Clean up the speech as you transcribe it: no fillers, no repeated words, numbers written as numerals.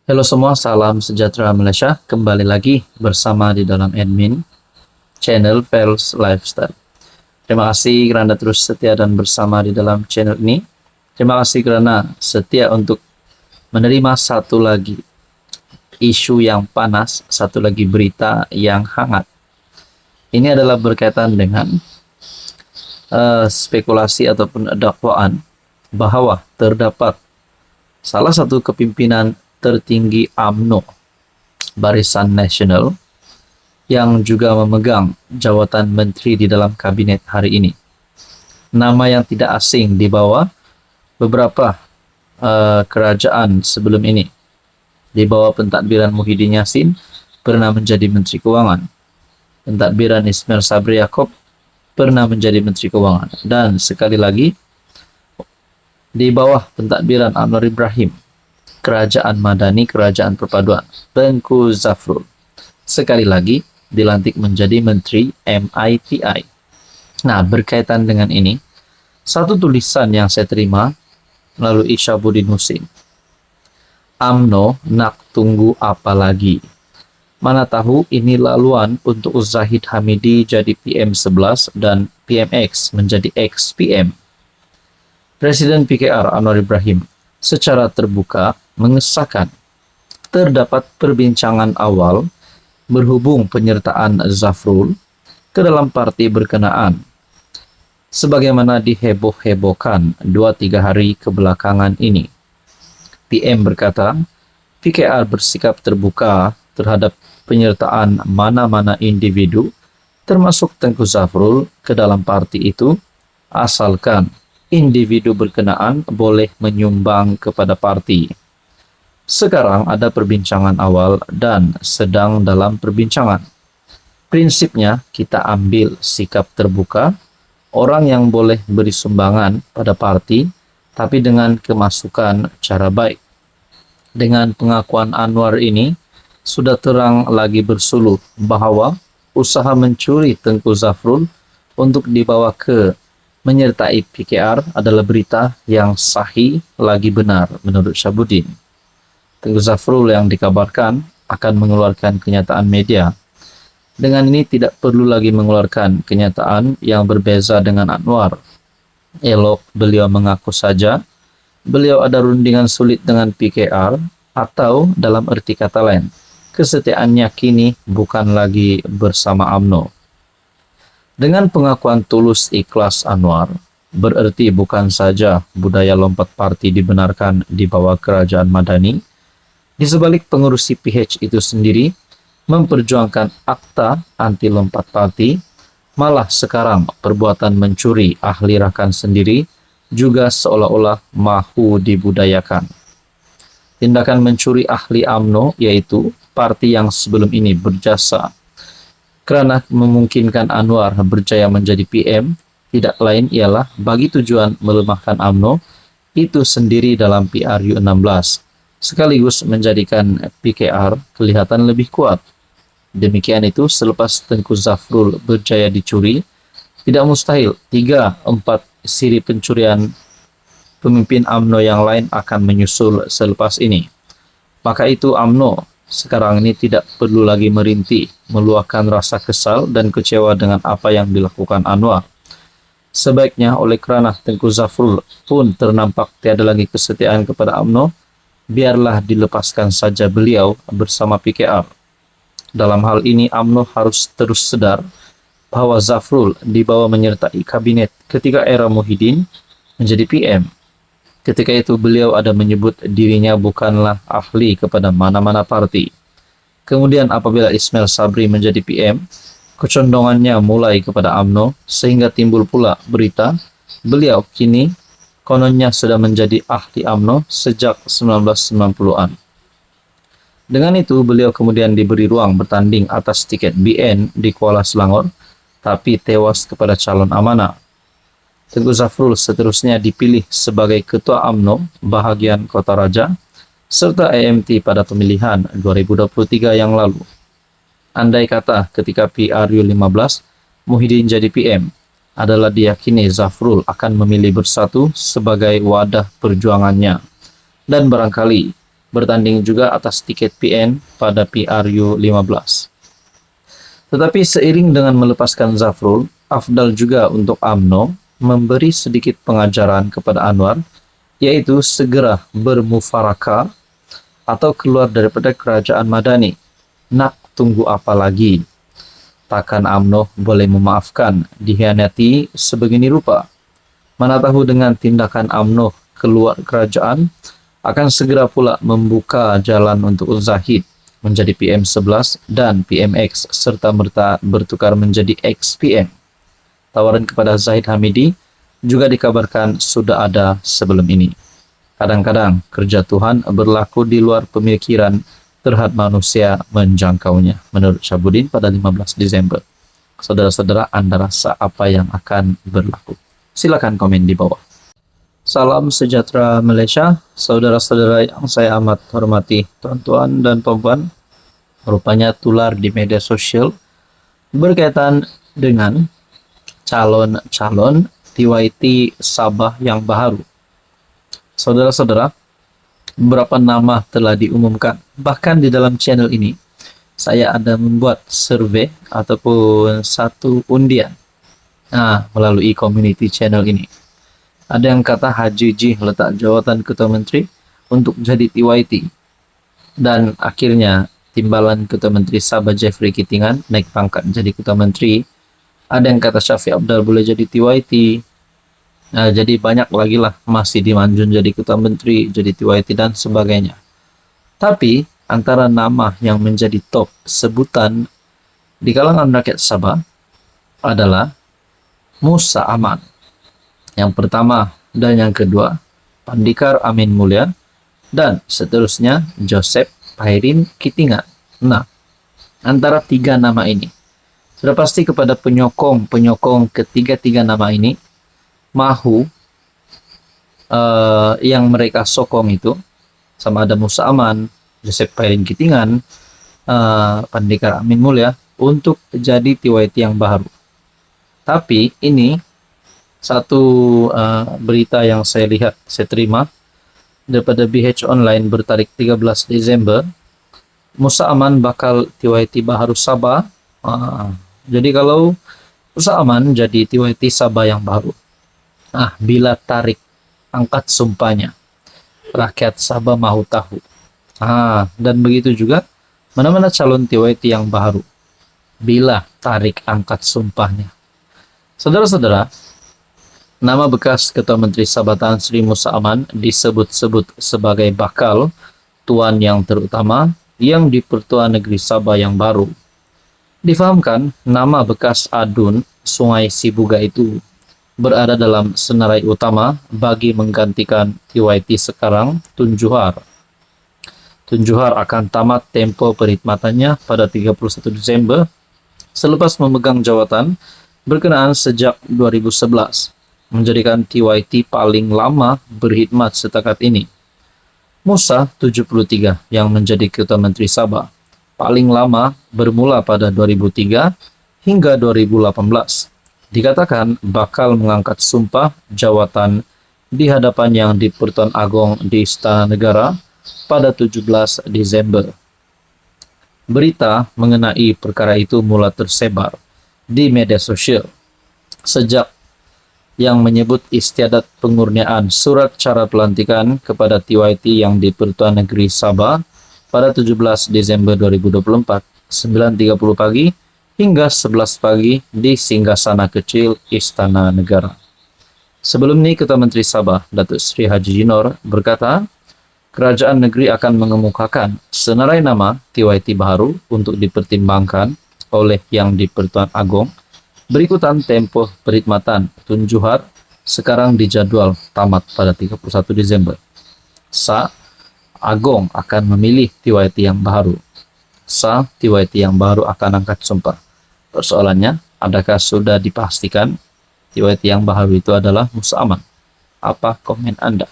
Halo semua, salam sejahtera Malaysia. Kembali lagi bersama di dalam admin channel Pels Lifestyle. Terima kasih kerana terus setia dan bersama di dalam channel ini. Terima kasih kerana setia untuk menerima satu lagi isu yang panas, satu lagi berita yang hangat. Ini adalah berkaitan dengan spekulasi ataupun dakwaan bahawa terdapat salah satu kepimpinan tertinggi UMNO Barisan Nasional yang juga memegang jawatan menteri di dalam kabinet hari ini. Nama yang tidak asing di bawah beberapa kerajaan sebelum ini. Di bawah pentadbiran Muhyiddin Yassin pernah menjadi Menteri Kewangan. Pentadbiran Ismail Sabri Yaakob pernah menjadi Menteri Kewangan. Dan sekali lagi, di bawah pentadbiran Anwar Ibrahim, Kerajaan Madani, Kerajaan Perpaduan, Tengku Zafrul, sekali lagi dilantik menjadi Menteri MITI. Nah, berkaitan dengan ini, satu tulisan yang saya terima melalui Syabuddin Husin. UMNO nak tunggu apa lagi? Mana tahu ini laluan untuk Zahid Hamidi jadi PM11 dan PMX menjadi ex-PM. Presiden PKR Anwar Ibrahim secara terbuka mengesahkan terdapat perbincangan awal berhubung penyertaan Zafrul ke dalam parti berkenaan. Sebagaimana diheboh-hebohkan 2-3 hari kebelakangan ini. PM berkata, PKR bersikap terbuka terhadap penyertaan mana-mana individu termasuk Tengku Zafrul ke dalam parti itu asalkan individu berkenaan boleh menyumbang kepada parti. Sekarang ada perbincangan awal dan sedang dalam perbincangan. Prinsipnya kita ambil sikap terbuka, orang yang boleh beri sumbangan pada parti tapi dengan kemasukan cara baik. Dengan pengakuan Anwar ini, sudah terang lagi bersuluh bahawa usaha mencuri Tengku Zafrul untuk dibawa ke menyertai PKR adalah berita yang sahih lagi benar menurut Syabuddin. Tengku Zafrul yang dikabarkan akan mengeluarkan kenyataan media. Dengan ini tidak perlu lagi mengeluarkan kenyataan yang berbeza dengan Anwar. Elok beliau mengaku saja beliau ada rundingan sulit dengan PKR atau dalam erti kata lain, kesetiaannya kini bukan lagi bersama UMNO. Dengan pengakuan tulus ikhlas Anwar, bererti bukan saja budaya lompat parti dibenarkan di bawah kerajaan Madani, di sebalik pengurusi PH itu sendiri memperjuangkan akta anti lompat parti, malah sekarang perbuatan mencuri ahli rakan sendiri juga seolah-olah mahu dibudayakan. Tindakan mencuri ahli UMNO yaitu parti yang sebelum ini berjasa kerana memungkinkan Anwar berjaya menjadi PM, tidak lain ialah bagi tujuan melemahkan UMNO itu sendiri dalam PRU 16, sekaligus menjadikan PKR kelihatan lebih kuat. Demikian itu, selepas Tengku Zafrul berjaya dicuri, tidak mustahil 3-4 siri pencurian pemimpin UMNO yang lain akan menyusul selepas ini. Maka itu UMNO sekarang ini tidak perlu lagi merintih, meluahkan rasa kesal dan kecewa dengan apa yang dilakukan Anwar. Sebaiknya oleh kerana Tengku Zafrul pun ternampak tiada lagi kesetiaan kepada UMNO, biarlah dilepaskan saja beliau bersama PKR. Dalam hal ini UMNO harus terus sedar bahawa Zafrul dibawa menyertai kabinet ketika era Muhyiddin menjadi PM. Ketika itu beliau ada menyebut dirinya bukanlah ahli kepada mana-mana parti. Kemudian apabila Ismail Sabri menjadi PM, kecondongannya mulai kepada UMNO sehingga timbul pula berita beliau kini kononnya sudah menjadi ahli UMNO sejak 1990-an. Dengan itu beliau kemudian diberi ruang bertanding atas tiket BN di Kuala Selangor tapi tewas kepada calon amanah. Tengku Zafrul seterusnya dipilih sebagai Ketua UMNO bahagian Kota Raja serta AMT pada pemilihan 2023 yang lalu. Andai kata ketika PRU 15 Muhyiddin jadi PM, adalah diyakini Zafrul akan memilih Bersatu sebagai wadah perjuangannya. Dan barangkali bertanding juga atas tiket PN pada PRU 15. Tetapi seiring dengan melepaskan Zafrul, afdal juga untuk UMNO memberi sedikit pengajaran kepada Anwar, yaitu segera bermufarakah atau keluar daripada kerajaan Madani. Nak tunggu apa lagi? Takkan UMNO boleh memaafkan dikhianati sebegini rupa. Mana tahu dengan tindakan UMNO keluar kerajaan akan segera pula membuka jalan untuk Zahid menjadi PM11 dan PMX serta merta bertukar menjadi ex-PM. Tawaran kepada Zahid Hamidi juga dikabarkan sudah ada sebelum ini. Kadang-kadang kerja Tuhan berlaku di luar pemikiran terhadap manusia menjangkaunya. Menurut Syahbudin pada 15 Desember. Saudara-saudara, Anda rasa apa yang akan berlaku? Silakan komen di bawah. Salam sejahtera Malaysia, saudara-saudara yang saya amat hormati, tuan-tuan dan puan-puan. Rupanya tular di media sosial berkaitan dengan calon-calon TYT Sabah yang baru. Saudara-saudara, beberapa nama telah diumumkan. Bahkan di dalam channel ini, saya ada membuat survei ataupun satu undian melalui community channel ini. Ada yang kata Haji Ji letak jawatan Ketua Menteri untuk jadi TYT. Dan akhirnya timbalan Ketua Menteri Sabah Jeffrey Kitingan naik pangkat jadi Ketua Menteri. Ada yang kata Syafiq Abdal boleh jadi TYT. Jadi banyak lagi lah masih dimanjun jadi Ketua Menteri, jadi TYT dan sebagainya. Tapi antara nama yang menjadi top sebutan di kalangan rakyat Sabah adalah Musa Aman. Yang pertama dan yang kedua, Pandikar Amin Mulia, dan seterusnya Joseph Pairin Kitingan. Nah, antara tiga nama ini, sudah pasti kepada penyokong ketiga-tiga nama ini, mahu yang mereka sokong itu, sama ada Musa Aman, Joseph Pairin Kitingan, Pandikar Amin Mulia, untuk jadi TYT yang baru. Tapi ini satu berita yang saya lihat, saya terima daripada BH Online bertarik 13 Desember, Musa Aman bakal TYT Baharu Sabah. Jadi kalau Musa Aman jadi TYT Sabah yang baru, bila tarik angkat sumpahnya, rakyat Sabah mahu tahu. Dan begitu juga mana-mana calon TYT yang baru, bila tarik angkat sumpahnya. Saudara-saudara, nama bekas Ketua Menteri Sabah Tan Sri Musa Aman disebut-sebut sebagai bakal tuan yang terutama yang di Pertuan Negeri Sabah yang baru. Difahamkan nama bekas Adun Sungai Sibuga itu berada dalam senarai utama bagi menggantikan TYT sekarang, Tun Juhar. Tun Juhar akan tamat tempo perkhidmatannya pada 31 Desember selepas memegang jawatan berkenaan sejak 2011. Menjadikan TYT paling lama berkhidmat setakat ini. Musa 73 yang menjadi Ketua Menteri Sabah paling lama bermula pada 2003 hingga 2018. Dikatakan bakal mengangkat sumpah jawatan di hadapan yang di Pertuan Agong di Istana Negara pada 17 Desember. Berita mengenai perkara itu mula tersebar di media sosial sejak yang menyebut istiadat pengurniaan surat cara pelantikan kepada TYT yang di Pertuan Negeri Sabah pada 17 Desember 2024, 9.30 pagi hingga 11 pagi di Singgasana Kecil Istana Negara. Sebelum ini, Ketua Menteri Sabah, Datuk Seri Haji Jinor, berkata, kerajaan negeri akan mengemukakan senarai nama TYT baru untuk dipertimbangkan oleh yang di Pertuan Agong. Berikutan tempoh perkhidmatan Tun Juhar sekarang dijadwal tamat pada 31 Desember. Agong akan memilih TYT yang baru. TYT yang baru akan angkat sumpah. Persoalannya, adakah sudah dipastikan TYT yang baru itu adalah Musa Aman? Apa komen Anda?